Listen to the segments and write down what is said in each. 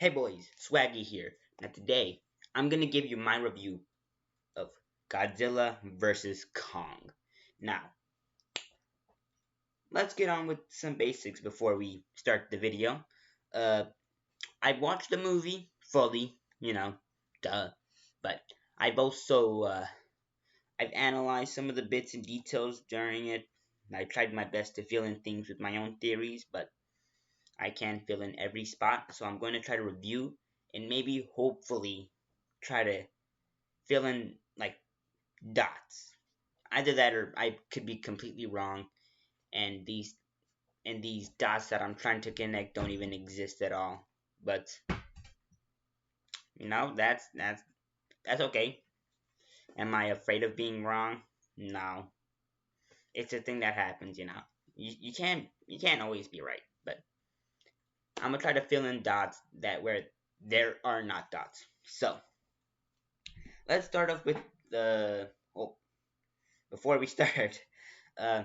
Hey boys, Swaggy here. Now today, I'm gonna give you my review of Godzilla vs. Kong. Now, let's get on with some basics before we start the video. Uh, I watched the movie fully, duh. But I've also, I've analyzed some of the bits and details during it. I tried my best to fill in things with my own theories, but I can't fill in every spot, so I'm going to try to review and maybe hopefully try to fill in like dots. Either that or I could be completely wrong and these dots that I'm trying to connect don't even exist at all. But that's okay. Am I afraid of being wrong? No. It's a thing that happens. You can't always be right, but I'm gonna try to fill in dots that where there are not dots. So let's start off with the before we start, uh,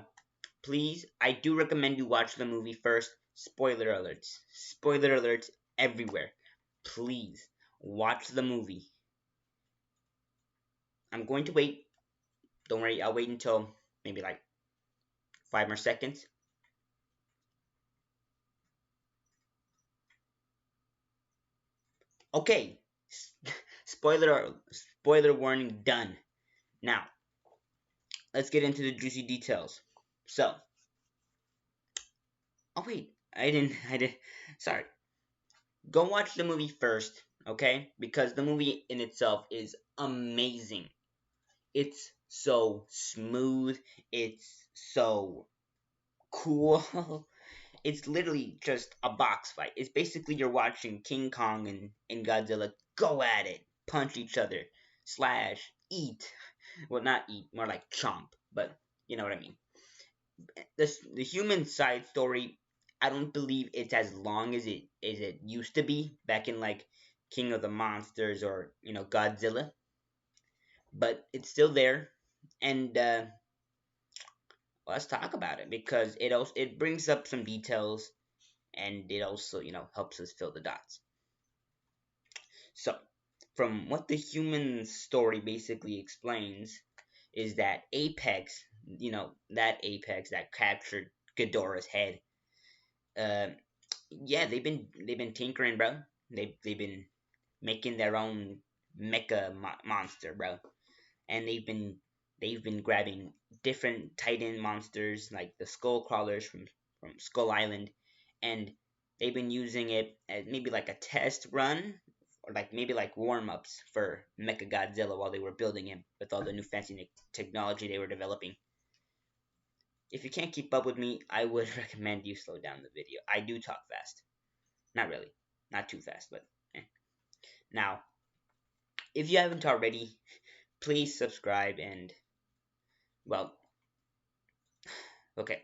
please, I do recommend you watch the movie first. Spoiler alerts. Spoiler alerts everywhere. Please, watch the movie. I'm going to wait. Don't worry, I'll wait until maybe like 5 more seconds. Okay. Spoiler warning done. Now, let's get into the juicy details. So, oh wait, I didn't, sorry. Go watch the movie first, okay? Because the movie in itself is amazing. It's so smooth. It's so cool. It's literally just a box fight. It's basically you're watching King Kong and Godzilla go at it, punch each other, slash, eat. Well, not eat, more like chomp, but you know what I mean. The human side story, I don't believe it's as long as it used to be back in like King of the Monsters or Godzilla, but it's still there, and let's talk about it because it brings up some details and it also helps us fill the dots. So, from what the human story basically explains is that Apex, that Apex that captured Ghidorah's head. Uh, yeah, they've been tinkering, bro. They've been making their own mecha monster, bro, and they've been grabbing different Titan monsters like the skull crawlers from Skull Island, and they've been using it as maybe like a test run or like maybe like warm-ups for Mecha Godzilla while they were building him with all the new fancy technology they were developing. If you can't keep up with me, I would recommend you slow down the video. I do talk fast. Not really. Not too fast, but Now, if you haven't already, please subscribe and, well, okay.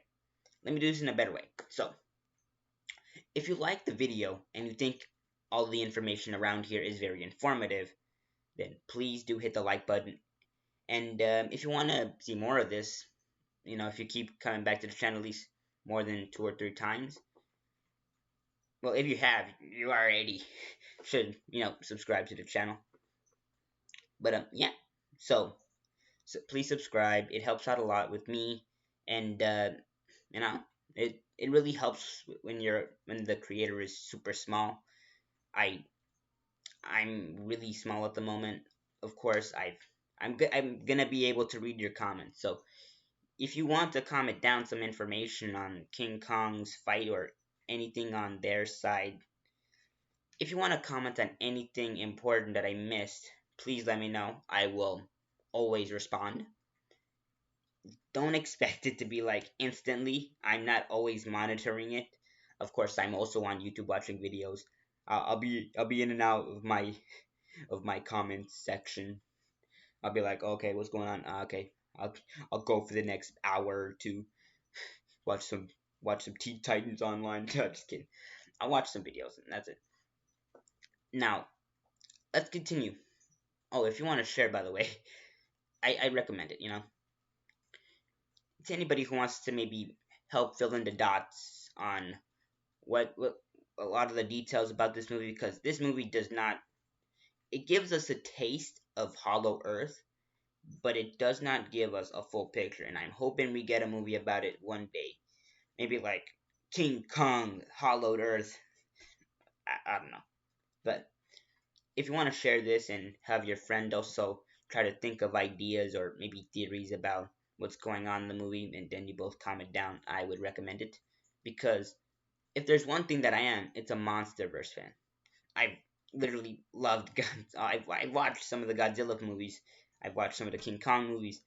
Let me do this in a better way. So, if you like the video and you think all the information around here is very informative, then please do hit the like button. And if you want to see more of this, if you keep coming back to the channel at least more than 2 or 3 times, well, if you have, you already should, subscribe to the channel. But yeah, so please subscribe. It helps out a lot with me, and you know, it really helps when the creator is super small. I I'm really small at the moment. Of course, I'm gonna be able to read your comments. So if you want to comment down some information on King Kong's fight or anything on their side, if you want to comment on anything important that I missed, please let me know. I will always respond. Don't expect it to be like instantly. I'm not always monitoring it. Of course, I'm also on YouTube watching videos. I'll be in and out of my comments section. I'll be like, okay, what's going on? Okay, I'll go for the next hour or two. Watch some Teen Titans online. Just kidding. I'll watch some videos and that's it. Now let's continue. Oh, if you want to share, by the way, I recommend it. To anybody who wants to maybe help fill in the dots on what a lot of the details about this movie because this movie does not. It gives us a taste of Hollow Earth, but it does not give us a full picture. And I'm hoping we get a movie about it one day. Maybe like King Kong, Hollowed Earth. I don't know. But if you want to share this and have your friend also try to think of ideas or maybe theories about what's going on in the movie, and then you both comment down, I would recommend it. Because if there's one thing that I am, it's a MonsterVerse fan. I've literally loved I've watched some of the Godzilla movies. I've watched some of the King Kong movies.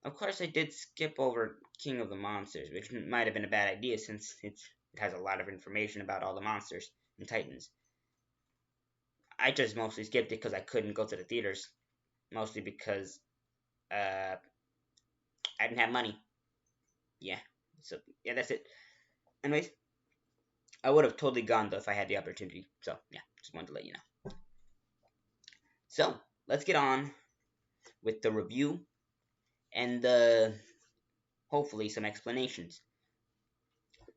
Of course, I did skip over King of the Monsters, which might have been a bad idea since it has a lot of information about all the monsters and titans. I just mostly skipped it because I couldn't go to the theaters, mostly because I didn't have money. Yeah, so yeah, that's it. Anyways, I would have totally gone though if I had the opportunity. So yeah, just wanted to let you know. So let's get on with the review and hopefully some explanations.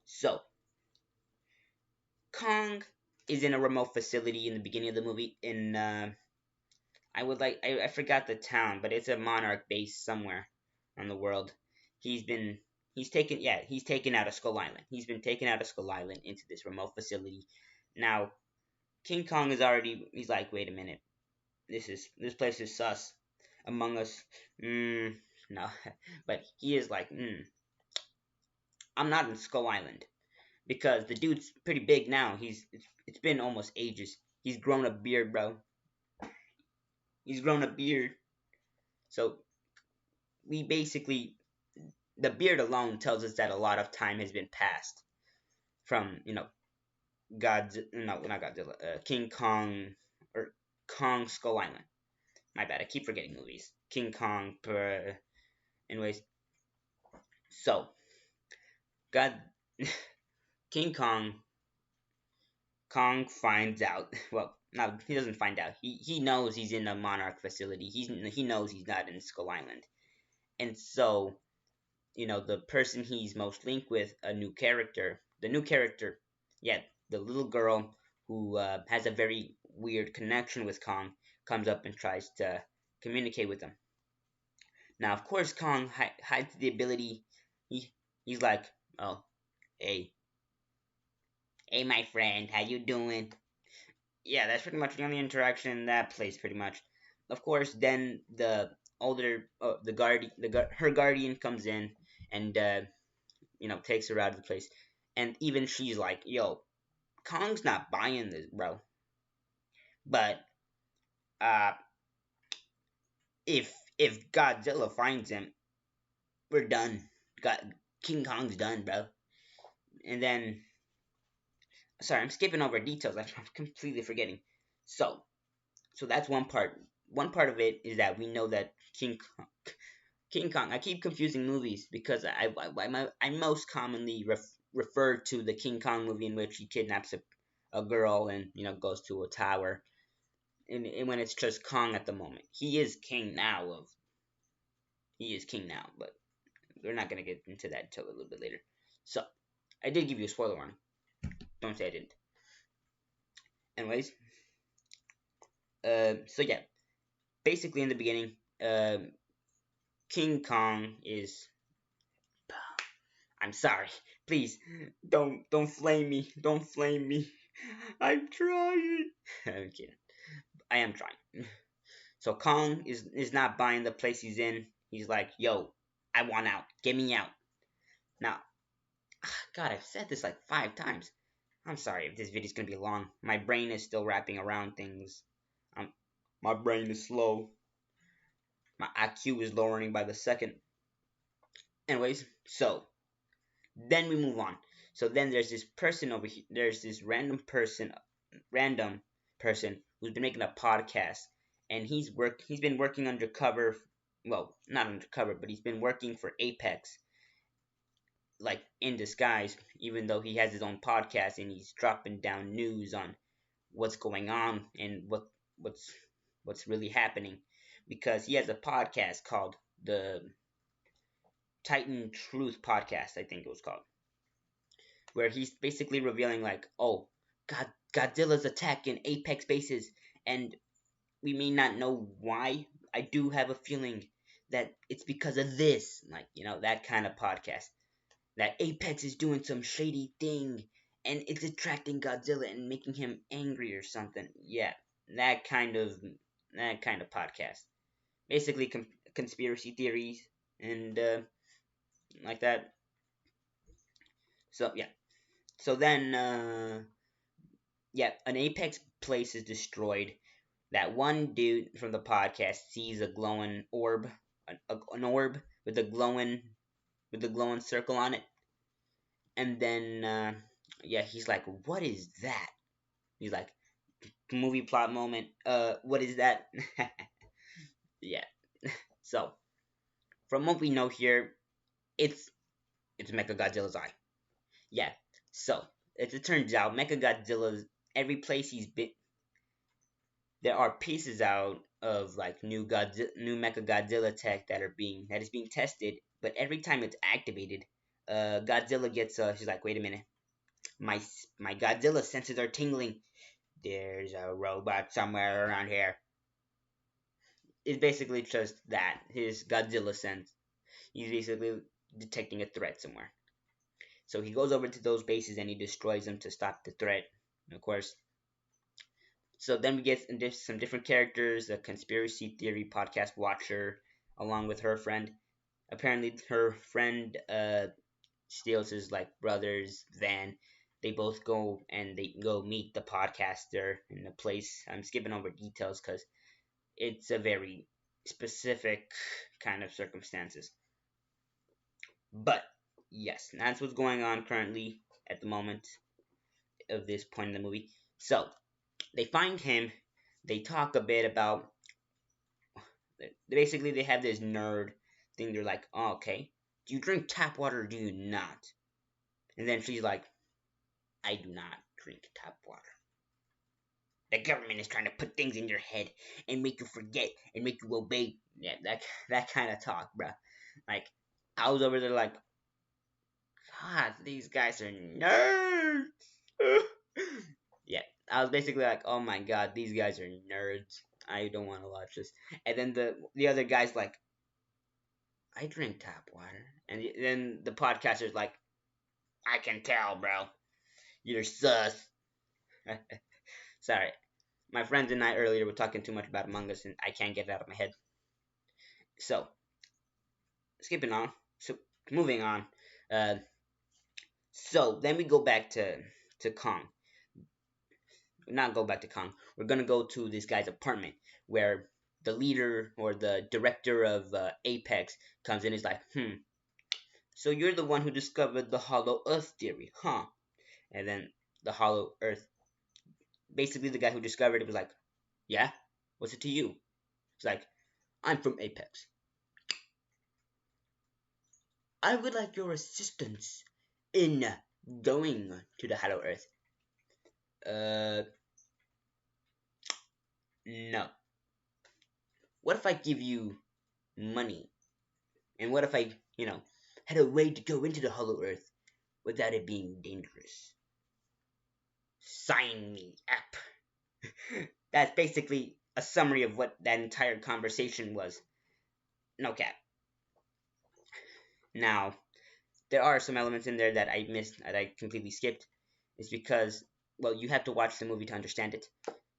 So Kong is in a remote facility in the beginning of the movie. I forgot the town, but it's a monarch base somewhere on the world. He's been he's taken out of Skull Island. He's been taken out of Skull Island into this remote facility. Now King Kong is already he's like, wait a minute, this place is sus. Among Us, no, but he is like, I'm not in Skull Island because the dude's pretty big now. It's been almost ages. He's grown a beard, bro. He's grown a beard. So we basically the beard alone tells us that a lot of time has been passed from not Godzilla, King Kong or Kong Skull Island. My bad, I keep forgetting movies. King Kong. Anyways, so God, King Kong finds out. Well, no, he doesn't find out. He knows he's in a monarch facility. He knows he's not in Skull Island, and so the person he's most linked with, the new character, yeah, the little girl who has a very weird connection with Kong, comes up and tries to communicate with him. Now, of course, Kong hides the ability. He's like, oh, hey, hey, my friend, how you doing? Yeah, that's pretty much the only interaction in that place, pretty much. Of course, then the older, her guardian comes in and takes her out of the place, and even she's like, "Yo, Kong's not buying this, bro." But uh, if Godzilla finds him, we're done. Got King Kong's done, bro. And then, sorry, I'm skipping over details. I'm completely forgetting. So that's one part. One part of it is that we know that King Kong. I keep confusing movies because I most commonly refer to the King Kong movie in which he kidnaps a girl and goes to a tower, and when it's just Kong at the moment. He is king now, but we're not gonna get into that until a little bit later. So I did give you a spoiler warning. Don't say I didn't. Anyways, so yeah, basically in the beginning, King Kong is. I'm sorry. Please, don't flame me. Don't flame me. I'm trying. I'm kidding. I am trying. So Kong is not buying the place he's in. He's like, yo, I want out. Get me out. Now, God, I've said this like 5 times. I'm sorry if this video's gonna be long. My brain is still wrapping around things. My brain is slow. My IQ is lowering by the second. Anyways, so then we move on. So then there's this person over here. There's this random person who's been making a podcast, and he's been working undercover. Well, not undercover, but he's been working for Apex, like in disguise. Even though he has his own podcast, and he's dropping down news on what's going on and what's really happening, because he has a podcast called the Titan Truth Podcast, I think it was called, where he's basically revealing like, oh, Godzilla's attacking Apex bases, and we may not know why. I do have a feeling that it's because of this, like, that kind of podcast. That Apex is doing some shady thing, and it's attracting Godzilla and making him angry or something. Yeah, that kind of that kind of podcast. Basically, conspiracy theories and like that. So yeah. So then, yeah, an Apex place is destroyed. That one dude from the podcast sees a glowing orb, an orb with a glowing circle on it, and then yeah, he's like, "What is that?" He's like, "Movie plot moment. What is that?" Yeah. So from what we know here, it's it's Mechagodzilla's eye. Yeah. So as it turns out, Mechagodzilla's every place he's been, there are pieces out of like new Mecha Godzilla tech that is being tested. But every time it's activated, Godzilla gets she's like, wait a minute, my Godzilla senses are tingling. There's a robot somewhere around here. It's basically just that his Godzilla sense. He's basically detecting a threat somewhere. So he goes over to those bases and he destroys them to stop the threat. And of course, so then we get some different characters, a conspiracy theory podcast watcher, along with her friend. Apparently, her friend steals his like brother's van. They both go and they go meet the podcaster in the place. I'm skipping over details because it's a very specific kind of circumstances. But yes, that's what's going on currently at the moment of this point in the movie. So they find him. They talk a bit about basically they have this nerd thing. They're like, oh, okay, do you drink tap water or do you not? And then she's like, I do not drink tap water. The government is trying to put things in your head and make you forget and make you obey. Yeah, that kind of talk, bruh. Like, I was over there like, God, these guys are nerds. Yeah, I was basically like, oh my God, these guys are nerds. I don't want to watch this. And then the other guy's like, I drink tap water. And then the podcaster's like, I can tell, bro. You're sus. Sorry. My friends and I earlier were talking too much about Among Us and I can't get it out of my head. So, skipping on. So, moving on. Uh, so, then we go back to Kong. Not go back to Kong. We're gonna go to this guy's apartment where the leader or the director of Apex comes in and is like, so you're the one who discovered the Hollow Earth theory, huh? And then the Hollow Earth, basically the guy who discovered it was like, yeah? What's it to you? It's like, I'm from Apex. I would like your assistance in going to the Hollow Earth. Uh, no. What if I give you money? And what if I, had a way to go into the Hollow Earth without it being dangerous? Sign me up. That's basically a summary of what that entire conversation was. No cap. Now, there are some elements in there that I missed, that I completely skipped. It's because, well, you have to watch the movie to understand it.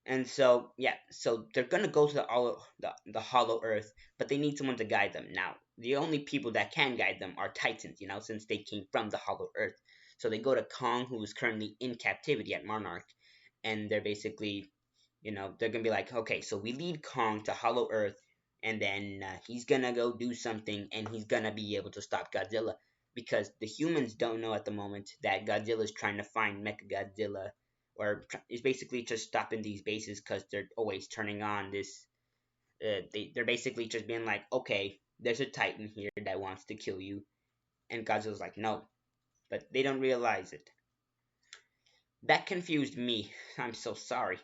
And so, yeah, so they're gonna go to the Hollow Earth, but they need someone to guide them. Now, the only people that can guide them are Titans, since they came from the Hollow Earth. So they go to Kong, who is currently in captivity at Monarch, and they're basically, they're gonna be like, okay, so we lead Kong to Hollow Earth, and then he's gonna go do something, and he's gonna be able to stop Godzilla, because the humans don't know at the moment that Godzilla is trying to find Mechagodzilla, or is basically just stopping these bases because they're always turning on this. They're basically just being like, okay, there's a Titan here that wants to kill you, and Godzilla's like, no, but they don't realize it. That confused me. I'm so sorry.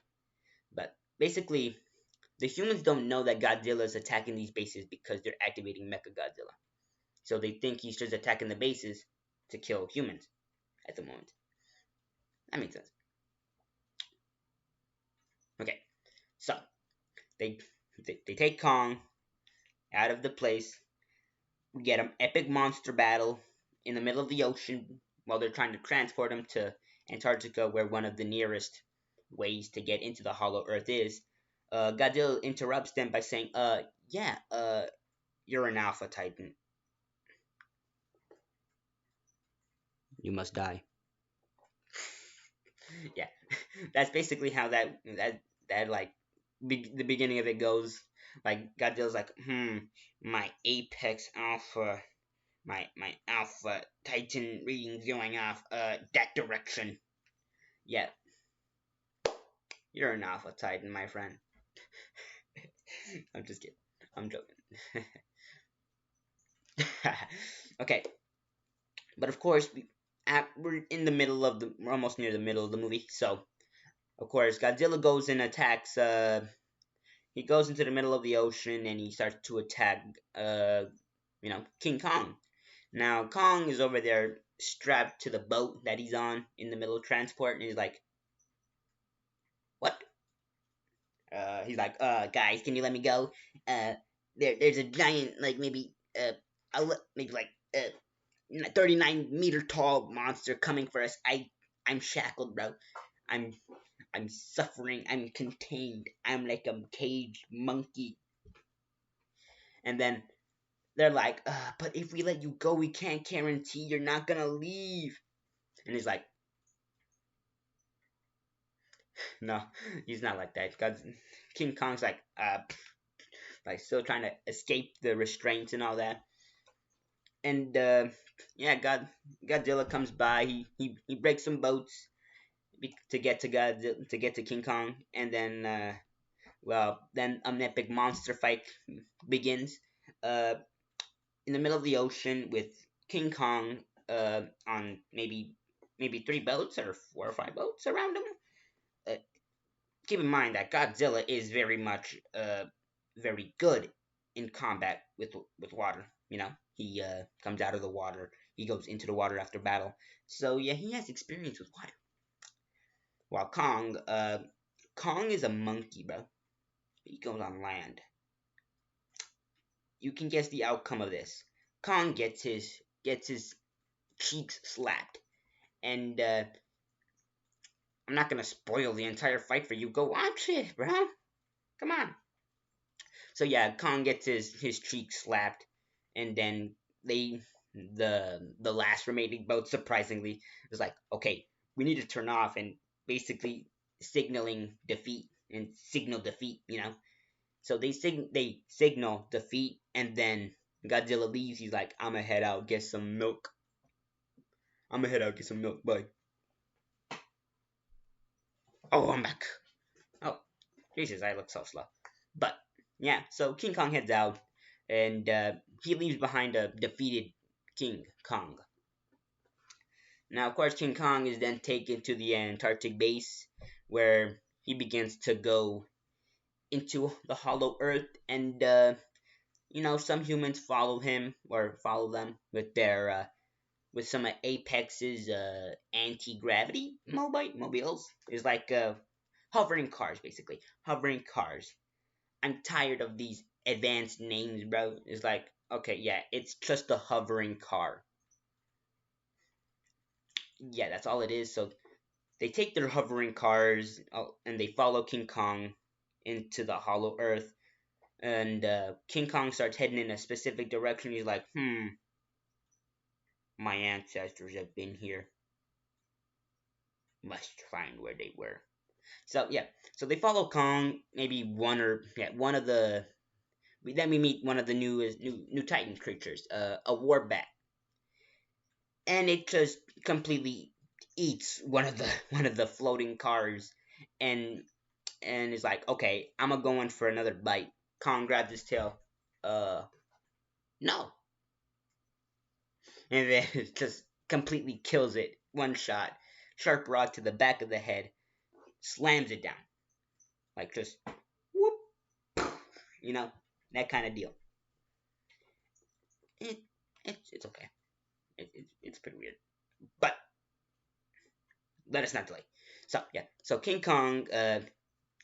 But basically, the humans don't know that Godzilla is attacking these bases because they're activating Mechagodzilla. So they think he's just attacking the bases to kill humans at the moment. That makes sense. So they they take Kong out of the place. We get an epic monster battle in the middle of the ocean while they're trying to transport him to Antarctica, where one of the nearest ways to get into the Hollow Earth is. Godzilla interrupts them by saying, yeah, you're an Alpha Titan. You must die." Yeah, that's basically how that like the beginning of it goes. Like Godzilla's like, my apex alpha, my alpha titan readings going off that direction. Yeah, you're an alpha titan, my friend. I'm just kidding. I'm joking. Okay, but of course we're in the middle of we're almost near the middle of the movie, so of course Godzilla goes and attacks. He goes into the middle of the ocean and he starts to attack. King Kong. Now Kong is over there strapped to the boat that he's on in the middle of transport, and he's like, "What?" He's like, "Guys, can you let me go? There's a giant, like maybe, maybe like 39-meter tall monster coming for us. I'm shackled, bro. I'm I'm suffering. I'm contained. I'm like a caged monkey." And then they're like, "But if we let you go, we can't guarantee you're not gonna leave." And he's like, "No, he's not like that." Because King Kong's like still trying to escape the restraints and all that. And yeah, Godzilla comes by. He breaks some boats to get to to get to King Kong, and then then an epic monster fight begins. Uh, in the middle of the ocean with King Kong on maybe three boats or four or five boats around him. Uh, Keep in mind that Godzilla is very much very good in combat with water. He comes out of the water. He goes into the water after battle. So yeah, he has experience with water. While Kong is a monkey, bro. He goes on land. You can guess the outcome of this. Kong gets his cheeks slapped, and I'm not gonna spoil the entire fight for you. Go watch it, bro. Come on. So yeah, Kong gets his cheeks slapped, and then the last remaining boat surprisingly is like, okay, we need to turn off and basically signaling defeat and signal defeat. So they signal defeat, and then Godzilla leaves. He's like, I'm gonna head out get some milk. I'm gonna head out get some milk. Bye. Oh, I'm back. Oh, Jesus, I look so slow. But yeah, so King Kong heads out, and he leaves behind a defeated King Kong. Now, of course, King Kong is then taken to the Antarctic base, where he begins to go into the Hollow Earth, and some humans follow him or follow them with their with some of Apex's anti-gravity mobiles. It's like hovering cars, basically. Hovering cars. I'm tired of these advanced names, bro. It's like, okay, yeah, it's just a hovering car. Yeah, that's all it is. So they take their hovering cars and they follow King Kong into the Hollow Earth. And King Kong starts heading in a specific direction. He's like, my ancestors have been here. Must find where they were. So yeah, so they follow Kong. Maybe one of the. Then we meet one of the new Titan creatures, a war bat, and it just completely eats one of the floating cars, and is like, okay, I'm gonna go in for another bite. Kong grabs his tail. No, and then it just completely kills it. One shot, sharp rod to the back of the head, slams it down, like just whoop, that kind of deal. It, it's okay. It's pretty weird, but let us not delay. So yeah, so King Kong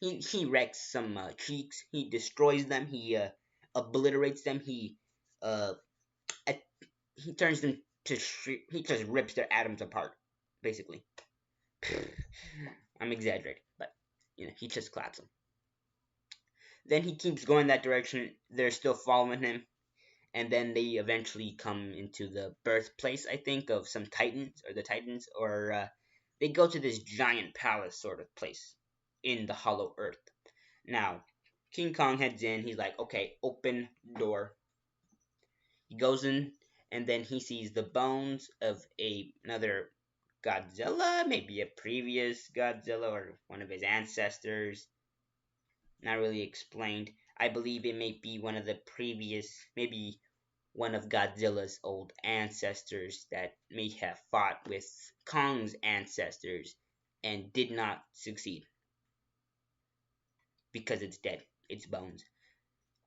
he wrecks some cheeks. He destroys them. He obliterates them. Uh at, he turns them to he just rips their atoms apart, basically. I'm exaggerating, but he just claps them. Then he keeps going that direction. They're still following him, and then they eventually come into the birthplace, I think, of some Titans or the Titans, or they go to this giant palace sort of place in the Hollow Earth. Now, King Kong heads in. He's like, "Okay, open door." He goes in, and then he sees the bones of another Godzilla, maybe a previous Godzilla or one of his ancestors. Not really explained. I believe it may be one of the previous, maybe one of Godzilla's old ancestors that may have fought with Kong's ancestors and did not succeed because it's dead. It's bones.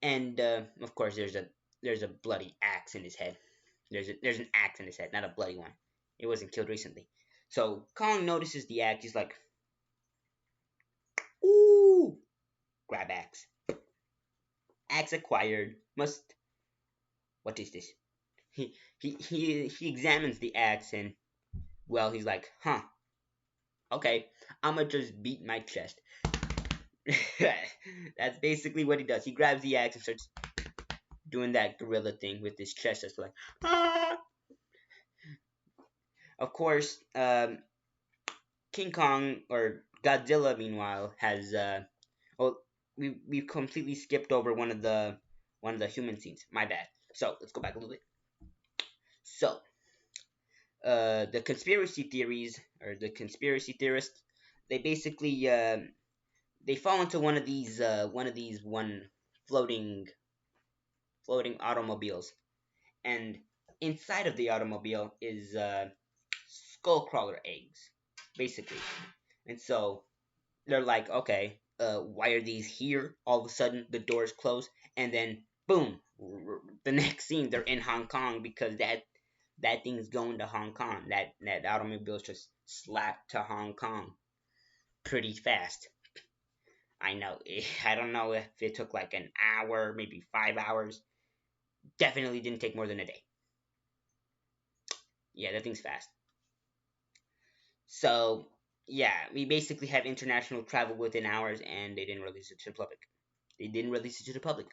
And of course, there's a bloody axe in his head. There's an axe in his head, not a bloody one. It wasn't killed recently. So Kong notices the axe. He's like, "Ooh!" Grab axe. Axe acquired. Must. What is this? He examines the axe and well, he's like, "Huh. Okay, I'ma just beat my chest." That's basically what he does. He grabs the axe and starts doing that gorilla thing with his chest. That's like, ah! Of course, King Kong or Godzilla, meanwhile, has well, we've completely skipped over one of the human scenes. My bad. So let's go back a little bit. So, the conspiracy theories or the conspiracy theorists, they basically they fall into one floating floating automobiles, and inside of the automobile is skull crawler eggs, basically. And so they're like, okay, why are these here? All of a sudden, the doors close, and then boom, the next scene they're in Hong Kong because that thing's going to Hong Kong. That automobile's just slapped to Hong Kong pretty fast. I know. I don't know if it took like an hour, maybe 5 hours. Definitely didn't take more than a day. Yeah, that thing's fast. So yeah, we basically have international travel within hours, and they didn't release it to the public. They didn't release it to the public.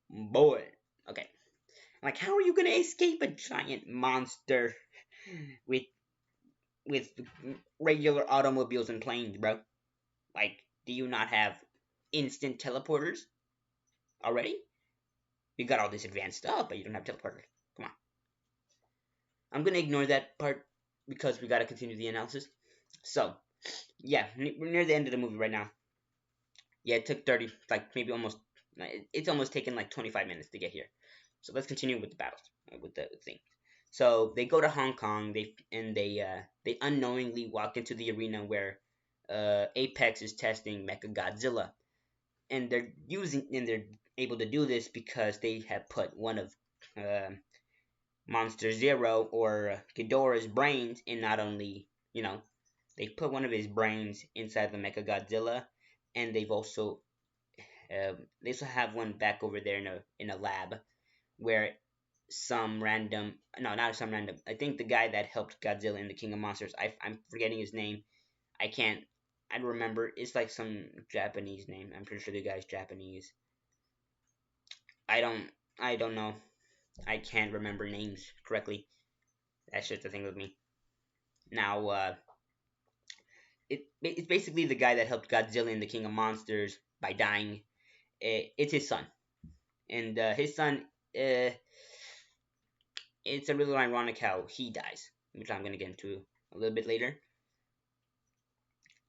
Boy, okay. Like, how are you gonna escape a giant monster with with regular automobiles and planes, bro? Like, do you not have instant teleporters already? You got all this advanced stuff, but you don't have teleporters. Come on. I'm gonna ignore that part because we gotta continue the analysis. So, yeah, we're near the end of the movie right now. Yeah, it took 30, like maybe almost, it's almost taken like 25 minutes to get here. So let's continue with the battles, with the thing. So they go to Hong Kong. They unknowingly walk into the arena where Apex is testing Mecha Godzilla, and they're able to do this because they have put one of uh, Monster Zero or Ghidorah's brains in. Not only they put one of his brains inside the Mecha Godzilla, and they also have one back over there in a lab where some random, no, not some random, I think the guy that helped Godzilla in the King of Monsters, I'm forgetting his name. I can't I remember. It's like some Japanese name. I'm pretty sure the guy's Japanese. I don't I don't know. I can't remember names correctly. That's just the thing with me. Now it's basically the guy that helped Godzilla in the King of Monsters by dying. It's his son. And his son, it's a little ironic how he dies, which I'm gonna get into a little bit later.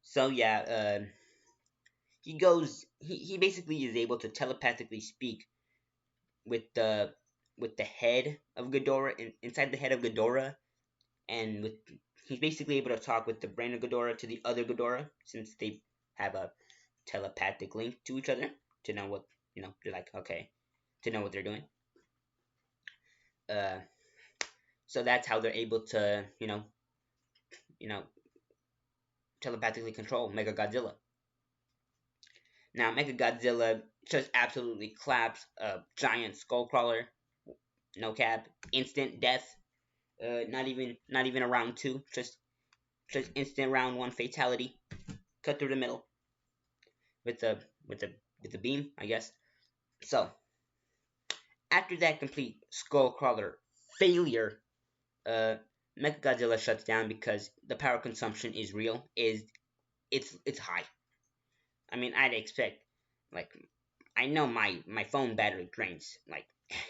So yeah, he basically is able to telepathically speak with the head of Ghidorah, inside the head of Ghidorah, and he's basically able to talk with the brain of Ghidorah to the other Ghidorah, since they have a telepathic link to each other to know what they're like, okay, to know what they're doing. Uh, so that's how they're able to you know telepathically control Mechagodzilla. Now, Mechagodzilla just absolutely claps a giant skullcrawler, no cap, instant death. Not even a round two, just instant round one fatality, cut through the middle with the with the with the beam, I guess. So after that complete skullcrawler failure, uh, Mechagodzilla shuts down because the power consumption is real. It's high. I mean, I'd expect, like, I know my phone battery drains like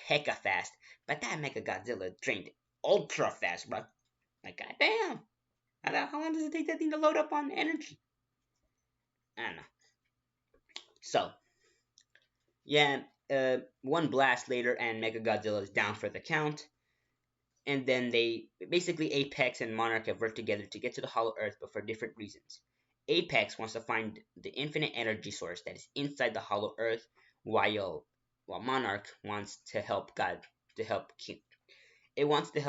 hecka fast, but that Mechagodzilla drained ultra fast, bro. Like, goddamn. How long does it take that thing to load up on energy? I don't know. So, yeah, one blast later, and Mechagodzilla is down for the count. And then they basically Apex and Monarch have worked together to get to the Hollow Earth, but for different reasons. Apex wants to find the infinite energy source that is inside the Hollow Earth, while Monarch wants to help God to help King. They want to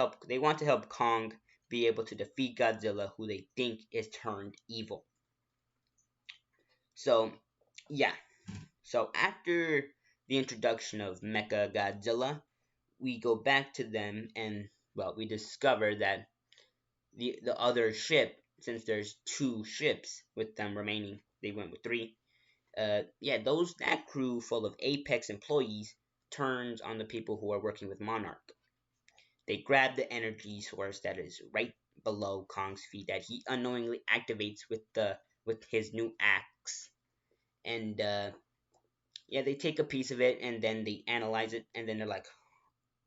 help Kong be able to defeat Godzilla, who they think is turned evil. So, yeah. So after the introduction of Mecha Godzilla, we go back to them, and well, we discover that the other ship, since there's two ships with them remaining, they went with three. Yeah, that crew full of Apex employees turns on the people who are working with Monarch. They grab the energy source that is right below Kong's feet that he unknowingly activates with his new axe, and yeah, they take a piece of it and then they analyze it, and then they're like,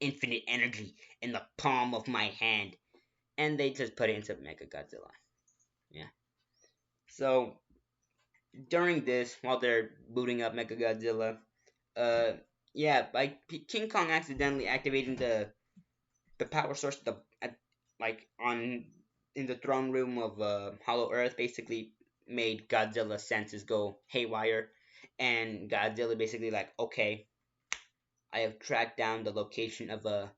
infinite energy in the palm of my hand, and they just put it into Mechagodzilla. Yeah. So during this, while they're booting up Mechagodzilla, uh, yeah, like King Kong accidentally activating the power source, like on in the throne room of Hollow Earth, basically made Godzilla's senses go haywire, and Godzilla basically like, okay, I have tracked down the location of a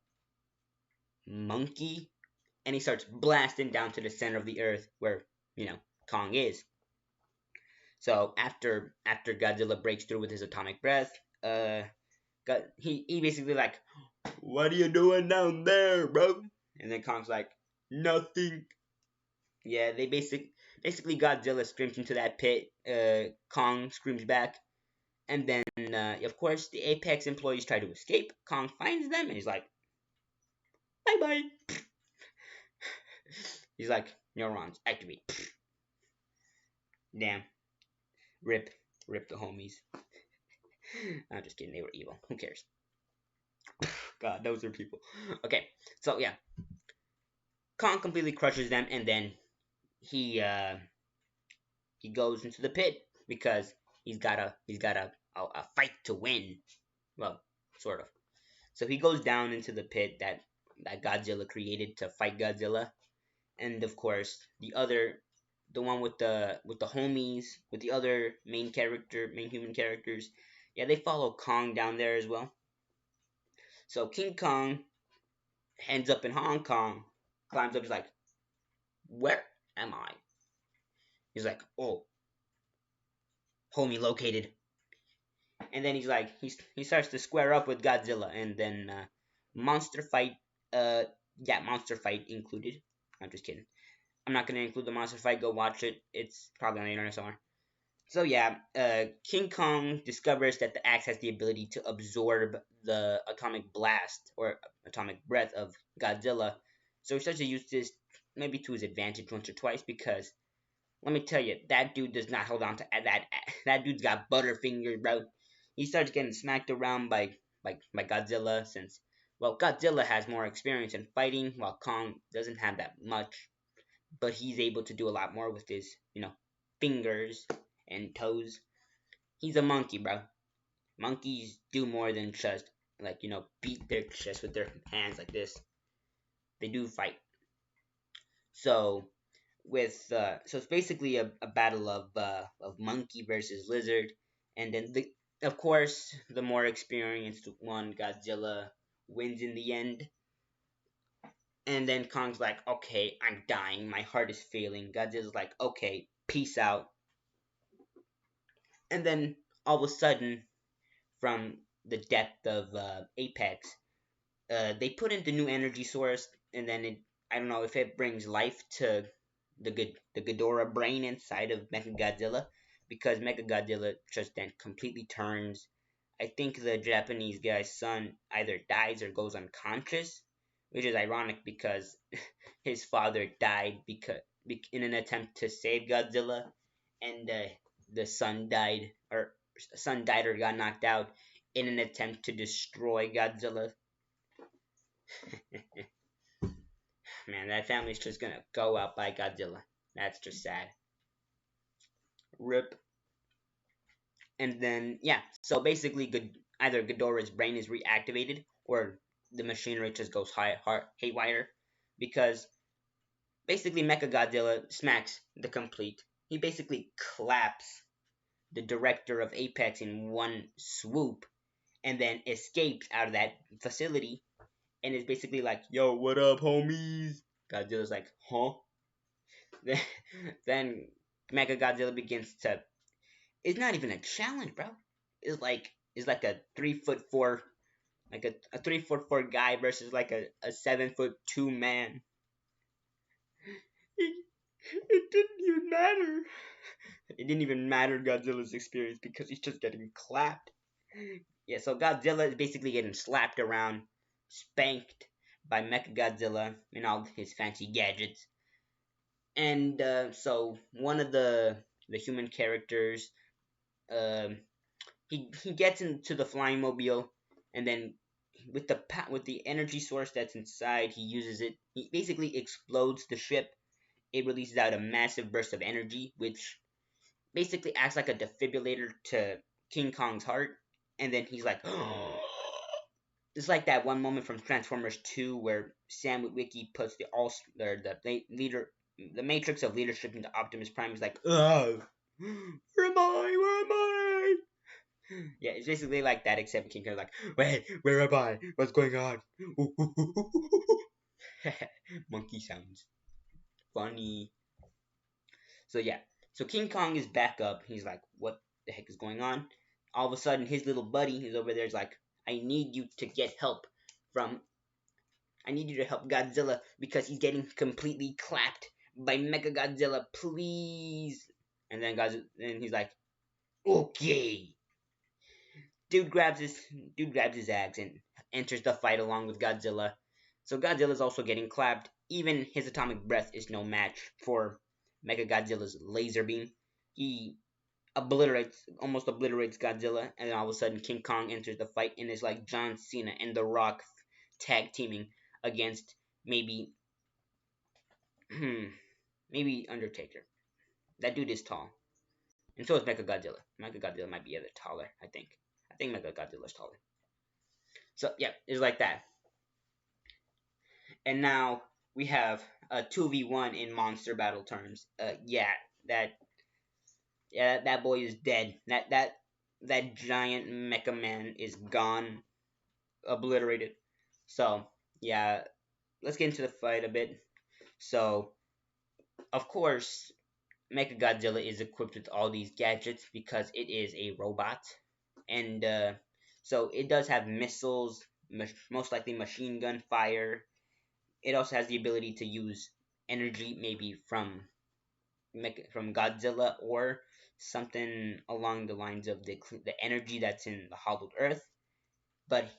monkey, and he starts blasting down to the center of the earth where Kong is. So after Godzilla breaks through with his atomic breath, he basically like, what are you doing down there, bro? And then Kong's like, nothing. Yeah, they basically Godzilla screams into that pit. Kong screams back, and then of course the Apex employees try to escape. Kong finds them, and he's like, bye bye. He's like, neurons activate. Damn. Rip. Rip the homies. I'm just kidding, they were evil. Who cares? God, those are people. Okay, so yeah. Kong completely crushes them, and then he goes into the pit because he's got a fight to win. Well, sort of. So he goes down into the pit that Godzilla created to fight Godzilla, and of course the one with the homies, with the other main human characters, yeah, they follow Kong down there as well. So King Kong ends up in Hong Kong, climbs up, he's like, where am I? He's like, oh, homie located. And then he's like, he starts to square up with Godzilla, and then monster fight, uh, yeah, monster fight included. I'm just kidding. I'm not gonna include the monster fight. Go watch it. It's probably on the internet somewhere. So yeah, King Kong discovers that the axe has the ability to absorb the atomic blast or atomic breath of Godzilla. So he starts to use this maybe to his advantage once or twice, because let me tell you, that dude does not hold on to that. That dude's got butterfingers, bro. He starts getting smacked around by Godzilla, since, well, Godzilla has more experience in fighting while Kong doesn't have that much, but he's able to do a lot more with his fingers and toes. He's a monkey, bro. Monkeys do more than just beat their chest with their hands like this. They do fight. So so it's basically a battle of monkey versus lizard, and then of course the more experienced one, Godzilla, wins in the end. And then Kong's like, okay, I'm dying, my heart is failing. Godzilla's like, okay, peace out. And then all of a sudden, from the depth of Apex, they put in the new energy source, and then I don't know if it brings life to the Ghidorah brain inside of Mechagodzilla, because Mechagodzilla just then completely turns. I think the Japanese guy's son either dies or goes unconscious, which is ironic because his father died because in an attempt to save Godzilla, and the son died or got knocked out in an attempt to destroy Godzilla. Man, that family's just gonna go out by Godzilla. That's just sad. Rip. And then, yeah, so basically, either Ghidorah's brain is reactivated or the machinery just goes haywire, because basically Mechagodzilla smacks the complete. He basically claps the director of Apex in one swoop, and then escapes out of that facility, and is basically like, "Yo, what up, homies?" Godzilla's like, "Huh?" Then Mechagodzilla begins to. It's not even a challenge, bro. It's like a 3'4", like a 3'4" guy versus like a 7'2" man. It didn't even matter. It didn't even matter Godzilla's experience because he's just getting clapped. Yeah, so Godzilla is basically getting slapped around, spanked by Mechagodzilla and all his fancy gadgets. And so one of the human characters, um, he gets into the flying mobile, and then with the energy source that's inside, he uses it. He basically explodes the ship. It releases out a massive burst of energy, which basically acts like a defibrillator to King Kong's heart. And then he's like, it's like that one moment from Transformers 2 where Sam Witwicky puts the matrix of leadership into Optimus Prime. He's like, ugh, where am I? Where am I? Yeah, it's basically like that, except King Kong's like, wait, where am I? What's going on? Monkey sounds. Funny. So yeah, so King Kong is back up. He's like, what the heck is going on? All of a sudden, his little buddy is over there. Is like, I need you to get help from. I need you to help Godzilla because he's getting completely clapped by Mechagodzilla. Please. And then he's like, okay. Dude grabs his axe and enters the fight along with Godzilla. So Godzilla's also getting clapped. Even his atomic breath is no match for Mechagodzilla's laser beam. He almost obliterates Godzilla, and then all of a sudden King Kong enters the fight and is like John Cena and The Rock tag teaming against maybe maybe Undertaker. That dude is tall. And so is Mechagodzilla. Mechagodzilla might be a bit taller, I think. I think Mechagodzilla's taller. So yeah, it's like that. And now we have a 2v1 in monster battle terms. That that boy is dead. That giant mecha man is gone, obliterated. So yeah, let's get into the fight a bit. So of course, Mechagodzilla is equipped with all these gadgets because it is a robot, and so it does have missiles, most likely machine gun fire. It also has the ability to use energy, maybe from Godzilla or something along the lines of the energy that's in the hollowed earth. But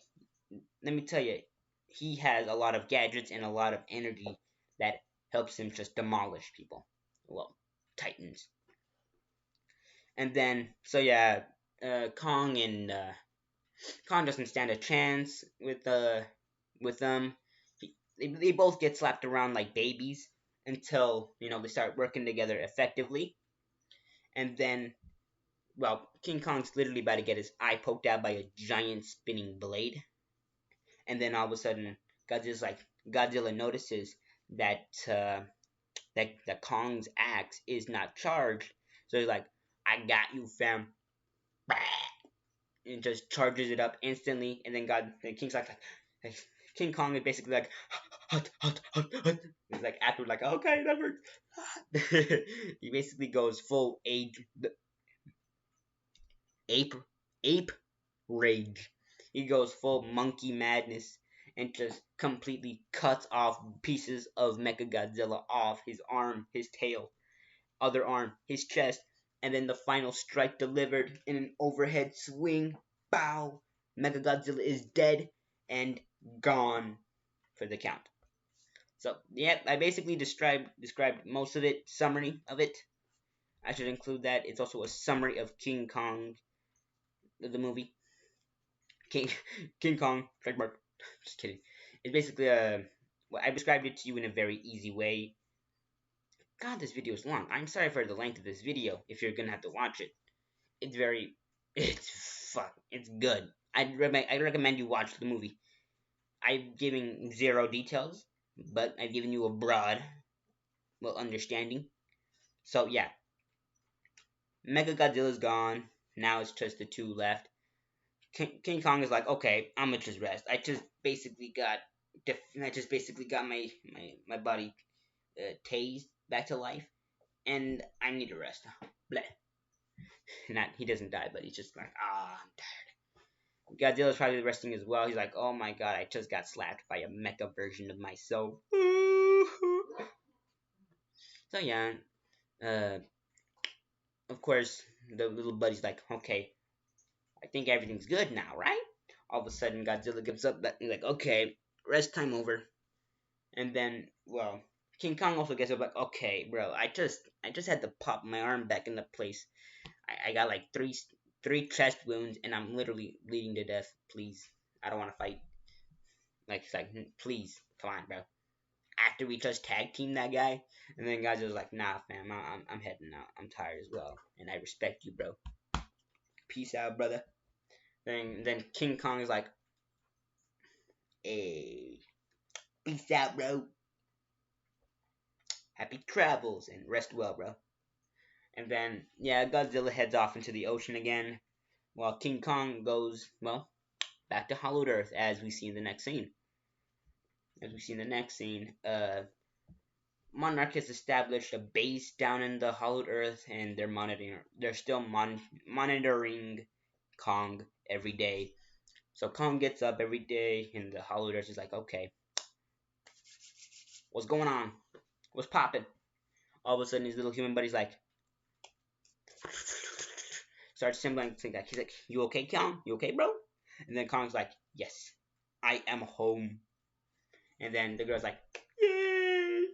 let me tell you, he has a lot of gadgets and a lot of energy that helps him just demolish people. Well, titans. And then, so yeah, Kong and Kong doesn't stand a chance with them. They both get slapped around like babies until they start working together effectively. And then, well, King Kong's literally about to get his eye poked out by a giant spinning blade. And then all of a sudden, Godzilla notices that that Kong's axe is not charged. So he's like, "I got you, fam." And just charges it up instantly. And then King Kong is basically like, hot, hot, hot, hot. He's like after like okay, that hurts. He basically goes full ape ape rage. He goes full monkey madness and just completely cuts off pieces of Mechagodzilla off his arm, his tail, other arm, his chest, and then the final strike delivered in an overhead swing. Bow! Mechagodzilla is dead and gone for the count. So yeah, I basically described most of it, summary of it. I should include that. It's also a summary of King Kong, the movie. King King Kong trademark. Just kidding. It's basically a. Well, I described it to you in a very easy way. God, this video is long. I'm sorry for the length of this video. If you're gonna have to watch it, it's very. It's fuck. It's good. I recommend you watch the movie. I'm giving zero details, but I've given you a broad, well, understanding. So yeah, Mega Godzilla's gone. Now it's just the two left. King Kong is like, okay, I'm gonna just rest. I just basically got my body tased back to life, and I need to rest. Bleh. Not he doesn't die, but he's just like, I'm tired. Godzilla's probably resting as well. He's like, oh my god, I just got slapped by a mecha version of myself. So yeah, uh, of course, the little buddy's like, okay, I think everything's good now, right? All of a sudden, Godzilla gives up. He's like, okay, rest time over. And then, well, King Kong also gets up like, okay, bro, I just had to pop my arm back into place. I got like three chest wounds, and I'm literally bleeding to death. Please, I don't want to fight. Like, it's like, please, come on, bro. After we just tag team that guy, and then guys was like, nah, fam, I'm heading out. I'm tired as well, and I respect you, bro. Peace out, brother. Then King Kong is like, hey, peace out, bro. Happy travels and rest well, bro. And then, yeah, Godzilla heads off into the ocean again, while King Kong goes, well, back to Hollowed Earth, as we see in the next scene. Monarch has established a base down in the Hollowed Earth, and they're still monitoring Kong every day. So Kong gets up every day, and the Hollowed Earth is like, okay, what's going on? What's popping? All of a sudden, his little human buddy's like, starts symboling things like, he's like, you okay, Kong? You okay, bro? And then Kong's like, yes, I am home. And then the girl's like, yay!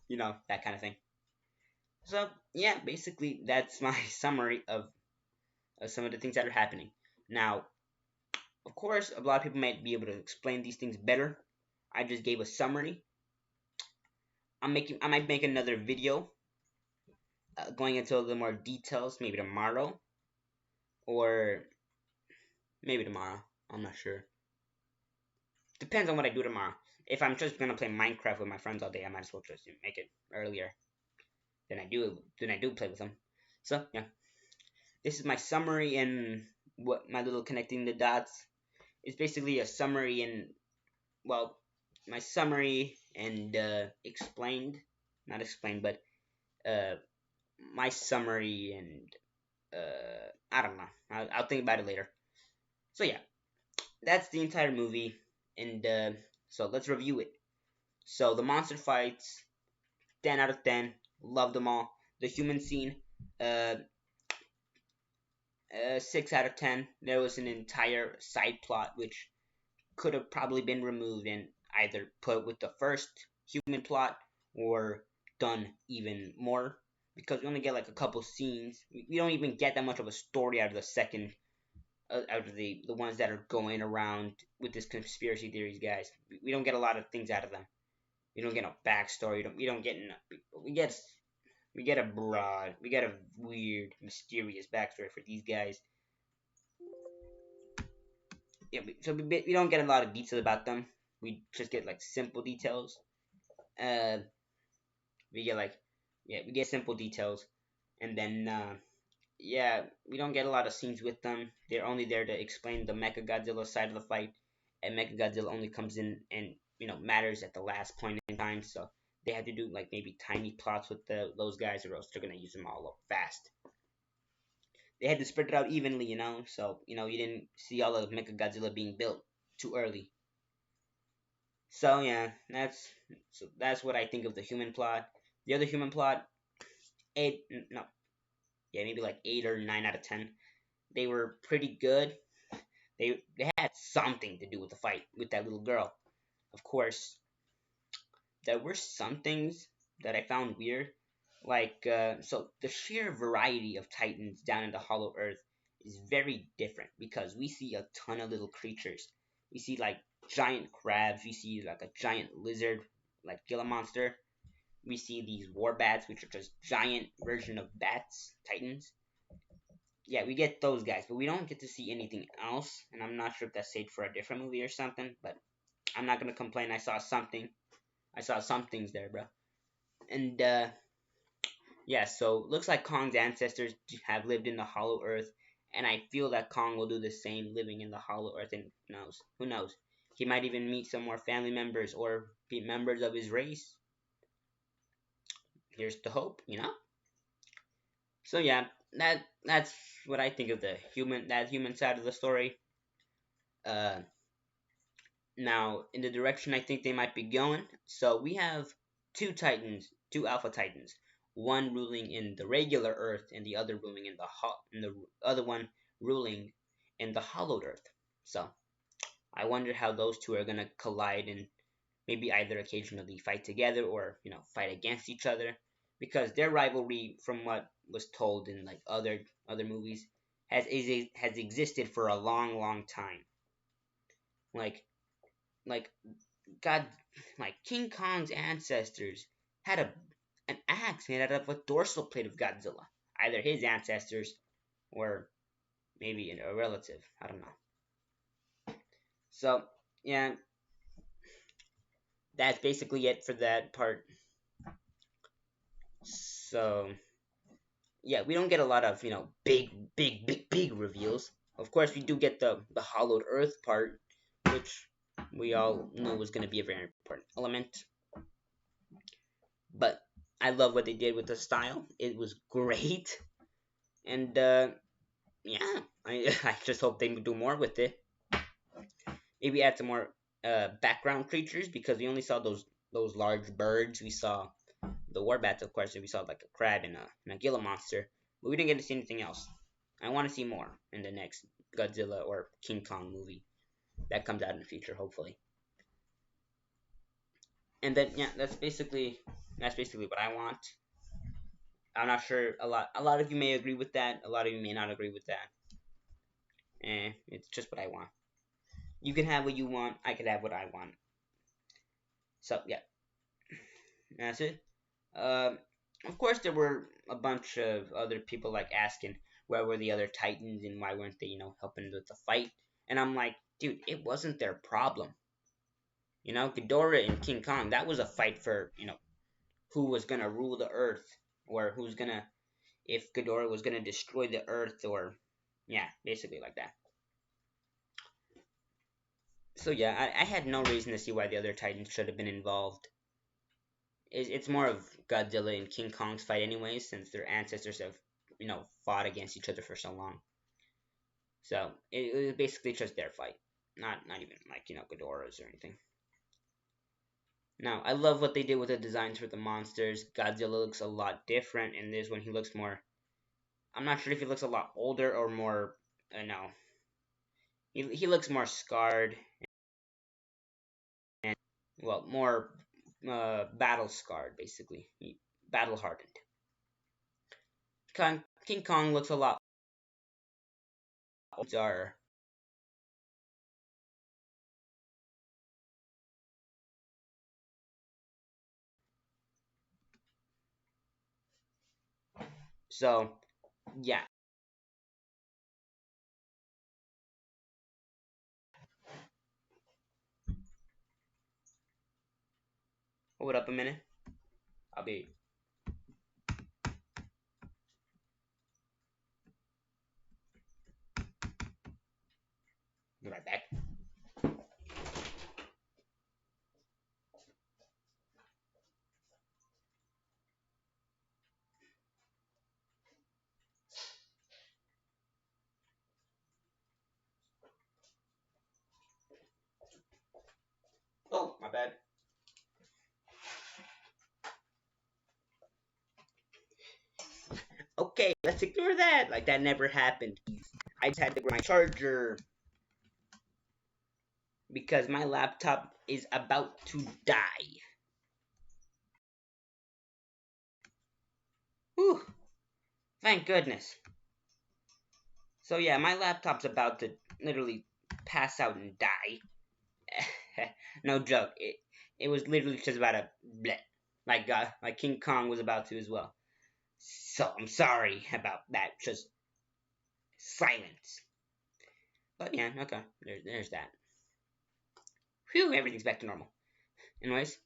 You know, that kind of thing. So, yeah, basically, that's my summary of some of the things that are happening. Now, of course, a lot of people might be able to explain these things better. I just gave a summary. I might make another video going into a little more details, maybe tomorrow, or maybe tomorrow. I'm not sure. Depends on what I do tomorrow. If I'm just gonna play Minecraft with my friends all day, I might as well just make it earlier than I do play with them. So yeah, this is my summary and what my little connecting the dots. It's basically a summary and well, my summary and explained, not explained, but my summary and I don't know. I'll think about it later. So yeah, that's the entire movie, and so let's review it. So the monster fights, 10 out of 10, love them all. The human scene, uh, 6 out of 10. There was an entire side plot which could have probably been removed and either put with the first human plot or done even more because we only get like a couple scenes. We don't even get that much of a story out of the second, out of the ones that are going around with this conspiracy theories, guys. We don't get a lot of things out of them. We don't get no backstory. We don't get we get a weird, mysterious backstory for these guys. Yeah, so we don't get a lot of details about them. We just get like simple details. Uh, we get like we get simple details, and then yeah, we don't get a lot of scenes with them. They're only there to explain the Mecha Godzilla side of the fight, and Mecha Godzilla only comes in and matters at the last point in time. So they had to do like maybe tiny plots with those guys, or else they're gonna use them all up fast. They had to spread it out evenly, so you didn't see all of Mecha Godzilla being built too early. So yeah, that's what I think of the human plot. The other human plot, eight, no, yeah, maybe like 8 or 9 out of 10. They were pretty good. They had something to do with the fight with that little girl. Of course, there were some things that I found weird, like so the sheer variety of titans down in the Hollow Earth is very different because we see a ton of little creatures. We see like giant crabs. We see like a giant lizard, like Gila monster. We see these war bats, which are just giant version of bats, titans. Yeah, we get those guys, but we don't get to see anything else. And I'm not sure if that's saved for a different movie or something. But I'm not gonna complain. I saw something. I saw some things there, bro. And yeah, so looks like Kong's ancestors have lived in the Hollow Earth, and I feel that Kong will do the same, living in the Hollow Earth. And who knows? He might even meet some more family members or be members of his race. Here's the hope. So yeah, that's what I think of that human side of the story. Uh, Now in the direction I think they might be going. So we have two Titans, two Alpha Titans, one ruling in the regular Earth and the other ruling in the other one ruling in the hollowed Earth. So I wonder how those two are gonna collide and maybe either occasionally fight together or fight against each other, because their rivalry, from what was told in like other movies, has existed for a long time. Like like God, like King Kong's ancestors had an axe made out of a dorsal plate of Godzilla. Either his ancestors or maybe a relative. I don't know. So yeah, that's basically it for that part. So yeah, we don't get a lot of big reveals. Of course, we do get the hollowed earth part, which we all knew was going to be a very important element. But I love what they did with the style. It was great, and yeah, I just hope they do more with it. Maybe add some more background creatures, because we only saw those large birds. We saw the warbats, of course, and we saw like a crab and a Gila monster, but we didn't get to see anything else. I want to see more in the next Godzilla or King Kong movie that comes out in the future, hopefully. And then yeah, that's basically what I want. I'm not sure, a lot of you may agree with that, a lot of you may not agree with that. It's just what I want. You can have what you want, I could have what I want. So yeah, that's it. Um, of course, there were a bunch of other people like asking where were the other Titans and why weren't they, helping with the fight. And I'm like, dude, it wasn't their problem. Ghidorah and King Kong, that was a fight for, who was gonna rule the Earth, or if Ghidorah was gonna destroy the Earth, or yeah, basically like that. So yeah, I had no reason to see why the other Titans should have been involved. It's more of Godzilla and King Kong's fight, anyways, since their ancestors have, fought against each other for so long. So it was basically just their fight, not even like Ghidorah's or anything. Now I love what they did with the designs for the monsters. Godzilla looks a lot different in this one. He looks more. I'm not sure if he looks a lot older or more. No, he looks more scarred and, well, more battle scarred, basically. Battle hardened. King Kong looks a lot older. So yeah, hold up a minute. I'll be right back. My bad. Okay, let's ignore that. Like that never happened. I just had to grab my charger because my laptop is about to die. Whew, thank goodness. So yeah, my laptop's about to literally pass out and die. No joke. It was literally just about to bleh. Like King Kong was about to as well. So I'm sorry about that. Just silence. But yeah, okay. There's that. Phew, everything's back to normal. Anyways,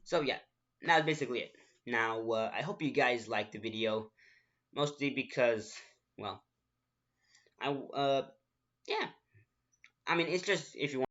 so yeah, that's basically it. Now, I hope you guys liked the video, mostly because, well, yeah. I mean, it's just if you want.